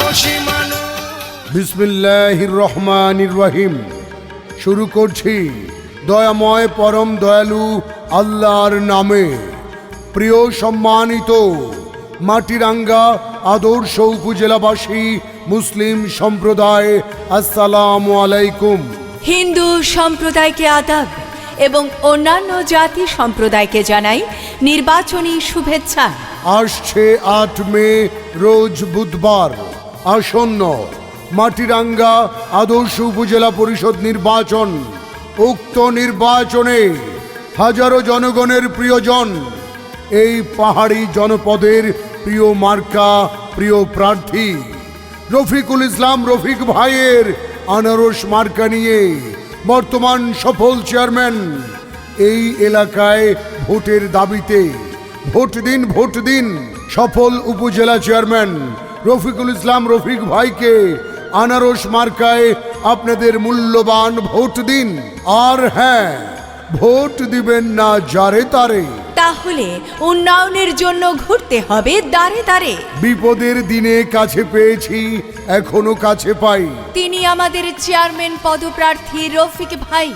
সাহসী মানুষ। বিসমিল্লাহির রহমানির রহিম। শুরু করছি দয়াময় পরম দয়ালু আল্লাহর নামে। প্রিয় সম্মানিত মাটিরাঙ্গা আদর্শ উপজেলাবাসী মুসলিম সম্প্রদায়, আসসালামু আলাইকুম। হিন্দু সম্প্রদায়কে আদাব এবং অন্যান্য জাতি সম্প্রদায়কে জানাই নির্বাচনী শুভেচ্ছা। আসছে 8 মে রোজ বুধবার আসন্ন মাটিরাঙ্গা আদর্শ উপজেলা পরিষদ নির্বাচন। উক্ত নির্বাচনে হাজারো জনগণের প্রিয়জন, এই পাহাড়ি জনপদের প্রিয় মার্কা, প্রিয় প্রার্থী রফিকুল ইসলাম রফিক ভাইয়ের আনারস মার্কা নিয়ে বর্তমান সফল চেয়ারম্যান এই এলাকায় ভোটের দাবিতে ভোট দিন, ভোট দিন। সফল উপজেলা চেয়ারম্যান রফিকুল ইসলাম রফিক ভাইকে আনারস মার্কায় আপনাদের মূল্যবান ভোট দিন। আর হ্যাঁ, ভোট দিবেন না যারে তারে, তাহলে উন্নয়নের জন্য ঘুরতে হবে দাঁড়ে দাঁড়ে। বিপদের দিনে কাছে পেয়েছি, এখনো কাছে পাই। তিনি আমাদের চেয়ারম্যান পদপ্রার্থী রফিক ভাই।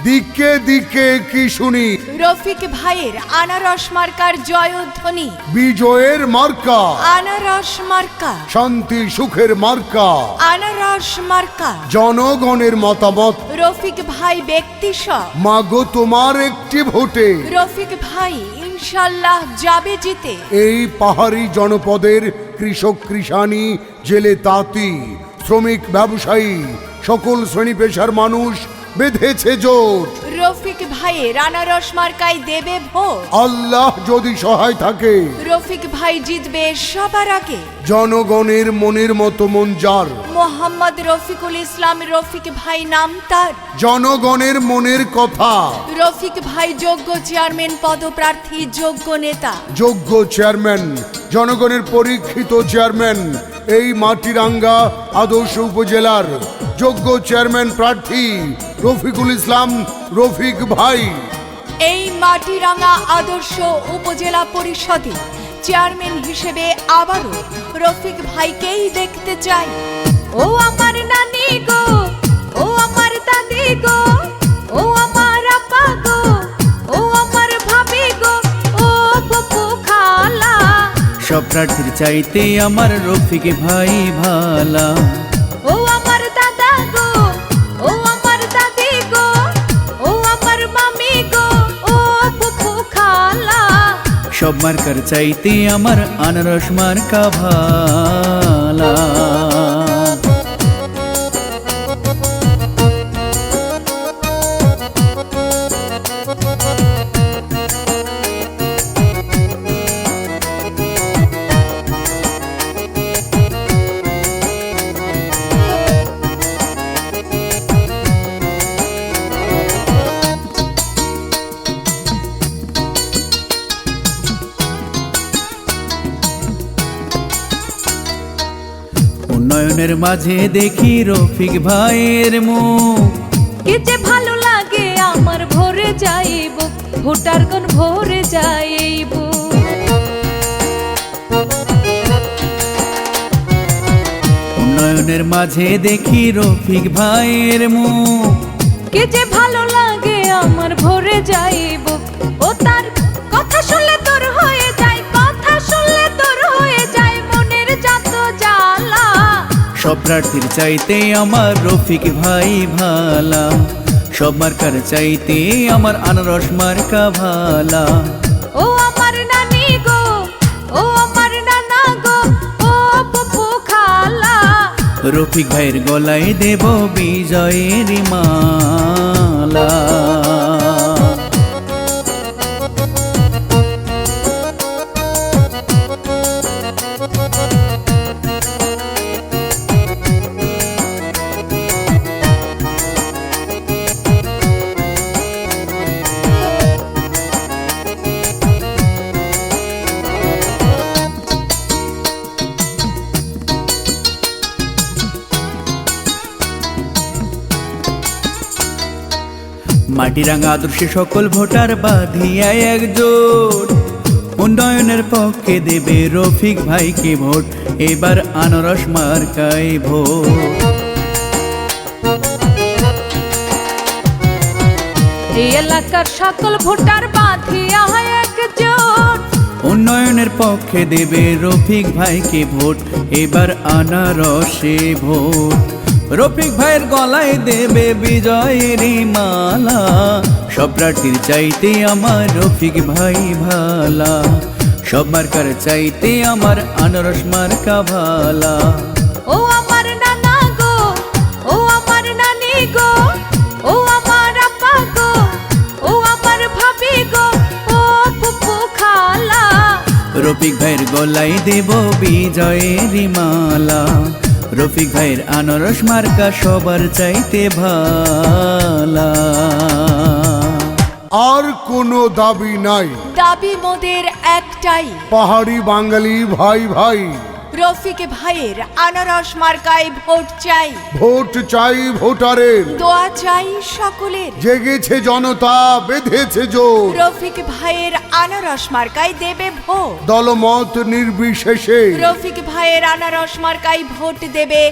দিকে দিকে কি শুনি, রফিক ভাইয়ের আনারস মার্কার জয়ধ্বনি। বিজয়ের মার্কা, আনারস মার্কা, শান্তি সুখের মার্কা, আনারস মার্কা। জনগণের মতামত রফিক ভাই ব্যক্তি সব, মাগো তোমার একটি ভোটে রফিক ভাই ইনশাল্লাহ যাবে জিতে। এই পাহাড়ি জনপদের কৃষক, কৃষানি, জেলে, তাঁতি, শ্রমিক, ব্যবসায়ী, সকল শ্রেণী পেশার মানুষ বেঁধেছে জোট। রফিক ভাইয়ের আনারস মার্কায় দেবে ভোট। আল্লাহ যদি সহায় থাকে, রফিক ভাই জিতবে সবার আগে। জনগণের মনের মতো মন যার, মোহাম্মদ রফিকুল ইসলাম রফিক ভাই নাম তার। জনগণের মনের কথা। রফিক ভাই যোগ্য চেয়ারম্যান পদপ্রার্থী, যোগ্য নেতা, যোগ্য চেয়ারম্যান, জনগণের পরীক্ষিত চেয়ারম্যান, এই মাটিরাঙ্গা আদর্শ উপজেলার যোগ্য চেয়ারম্যান প্রার্থী রফিকুল ইসলাম রফিক ভাই। এই মাটিরাঙ্গা আদর্শ উপজেলা পরিষদে চেয়ারম্যান হিসেবে আবারও রফিক ভাইকেই দেখতে চাই। ও আমার নানি গো, ও আমার দাদি গো, ও আমার আপা গো, ও আমার ভাবি গো, ও ফুফু খালা। সব প্রার্থীর চাইতে আমার রফিক ভাই ভালা। ও আমার দাদা গো, ও আমার দাদি গো, ও আমার মামি গো, ও ফুফু খালা। সব মার্কার চাইতে আমার আনারস মার্কা ভালা। উন্নয়নের মাঝে দেখি রফিক ভাইয়ের মুখ, কি যে ভালো লাগে আমার, ভরে যাইব ভোটার কোন ভরে যাইব। উন্নয়নের মাঝে দেখি রফিক ভাইয়ের মুখ, কি যে ভালো লাগে আমার, ভরে যাইব। ও তার কথা শুনলে তোর হয়ে যায়, কথা শুনলে তোর হয়ে যায় মনের যত জ্বালা। সব প্রার্থীর চাইতে আমার রফিক ভাই ভালা। সব মার্কার চাইতে আমার আনারস মার্কা ভালা। ও আমার নানি গো, ও আমার নানা গো, ও ফুফু খালা। রফিক ভাইয়ের গলায় দেব বিজয়ের মালা। মাটিরাঙ্গা আদর্শে সকল ভোটার বাঁধিয়া একজোট, উন্নয়নের পক্ষে দেবে রফিক ভাইকে ভোট, এবার আনারস মার্কায় ভোট। এই এলাকার সকল ভোটার বাঁধিয়া একজোট, উন্নয়নের পক্ষে দেবে রফিক ভাইকে ভোট, এবার আনারসে ভোট। রফিক ভাইয়ের গলায় দেবে বিজয়েরই মালা, সব প্রার্থীর চাইতে আমার রফিক ভাই ভালা, সব মার্কার চাইতে আমার আনারস মার্কা ভালা। ও আমার নানা গো, ও আমার নানি গো, ও আমার আপা গো, ও আমার ভাবি গো, ও ফুফু খালা, রফিক ভাইয়ের গলায় দেব বিজয়েরই মালা, রফিক ভাইয়ের আনারস মার্কা সবার চাইতে ভালা। আর কোনো দাবি নাই, দাবি মোদের একটাই, পাহাড়ি বাঙালি ভাই ভাই, রফিক ভাইয়ের আনারস মার্কায় ভোট চাই, ভোট চাই ভোটারের, দোয়া চাই সকলের, জেগেছে জনতা বেঁধেছে জোর, রফিক ভাইয়ের আনারস মার্কায় দেবে ভোট, দলমত নির্বিশেষে, রফিক ভাইয়ের আনারস মার্কায় ভোট দেবে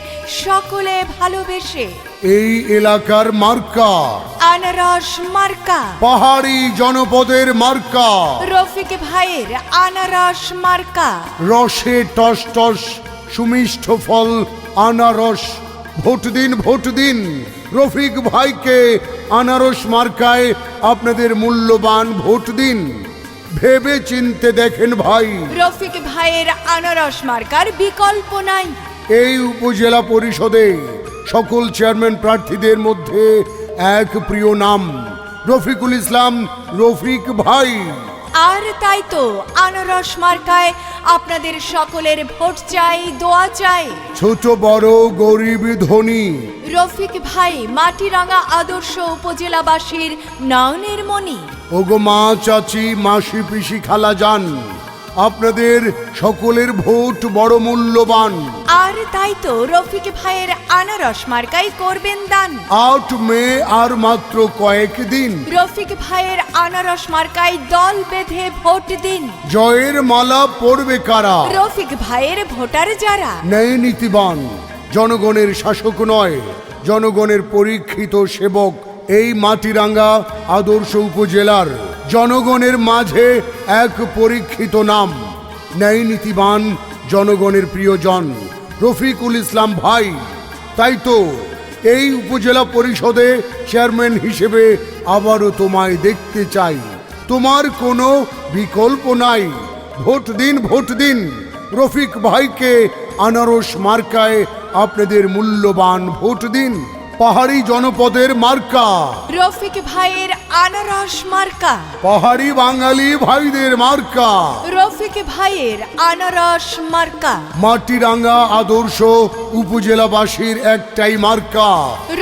সকলে ভালোবেসে, এই এলাকার মার্কা আনারস মার্কা, পাহাড়ি জনপদের মার্কা, রফিক ভাইয়ের আনারস মার্কা, রসে টস টস সুমিষ্ঠ ফল আনারস, ভোট দিন ভোট দিন রফিক ভাইকে, আনারস মার্কায় আপনাদের মূল্যবান ভোট দিন, ভেবে চিনতে দেখেন ভাই, রফিক ভাইয়ের আনারস মার্কার বিকল্প নাই। এই উপজেলা পরিষদে সকল চেয়ারম্যান প্রার্থীদের মধ্যে এক প্রিয় নাম রফিকুল ইসলাম রফিক ভাই। আর তাই তো আনারস মার্কায় আপনাদের সকলের ভোট চাই, দোয়া চাই, ছোট বড় গরিব ধনী, রফিক ভাই মাটিরাঙ্গা আদর্শ উপজেলাবাসীর নয়নের মণি। ওগো মা চাচি মাসি পিসি খালা যান, আপনাদের সকলের ভোট বড় মূল্যবান। আর তাই তো রফিক ভাইয়ের আনারস মার্কাই করবেন দান। 8 মে আর মাত্র কয়েকদিন, রফিক ভাইয়ের আনারস মার্কাই দল বেঁধে ভোট দিন। জয়ের মালা পড়বে কারা? রফিক ভাইয়ের ভোটার যারা ন্যায় নীতিবান, জনগণের শাসক নয়, জনগণের পরীক্ষিত সেবক। এই মাটিরাঙ্গা আদর্শ উপজেলার জনগণের মাঝে এক পরীক্ষিত নাম, ন্যায় নীতিবান, জনগণের প্রিয়জন রফিকুল ইসলাম ভাই। তাই তো এই উপজেলা পরিষদে চেয়ারম্যান হিসেবে আবারও তোমায় দেখতে চাই, তোমার কোনো বিকল্প নাই। ভোট দিন ভোট দিন রফিক ভাইকে, আনারস মার্কায় আপনাদের মূল্যবান ভোট দিন। পাহাড়ি জনপদের মার্কা রফিক ভাইয়ের আনারস মার্কা, পাহাড়ি বাঙালি ভাইদের মার্কা রফিক ভাইয়ের আনারস মার্কা, মাটিরাঙ্গা আদর্শ উপজেলাবাসীর একটাই মার্কা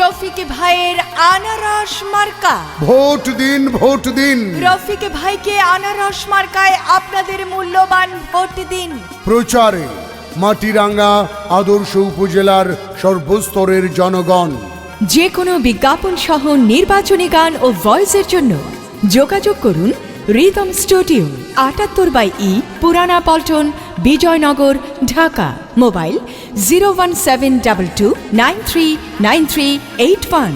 রফিক ভাইয়ের আনারস মার্কা। ভোট দিন ভোট দিন রফিক ভাইকে আনারস মার্কায় আপনাদের মূল্যবান ভোট দিন। প্রচারে মাটিরাঙ্গা আদর্শ উপজেলার সর্বস্তরের জনগণ। যে কোনো বিজ্ঞাপন সহ নির্বাচনী গান ও ভয়েসের জন্য যোগাযোগ করুন রিদম স্টুডিও, 78/E পুরানা পল্টন, বিজয়নগর, ঢাকা। মোবাইল 01722939381।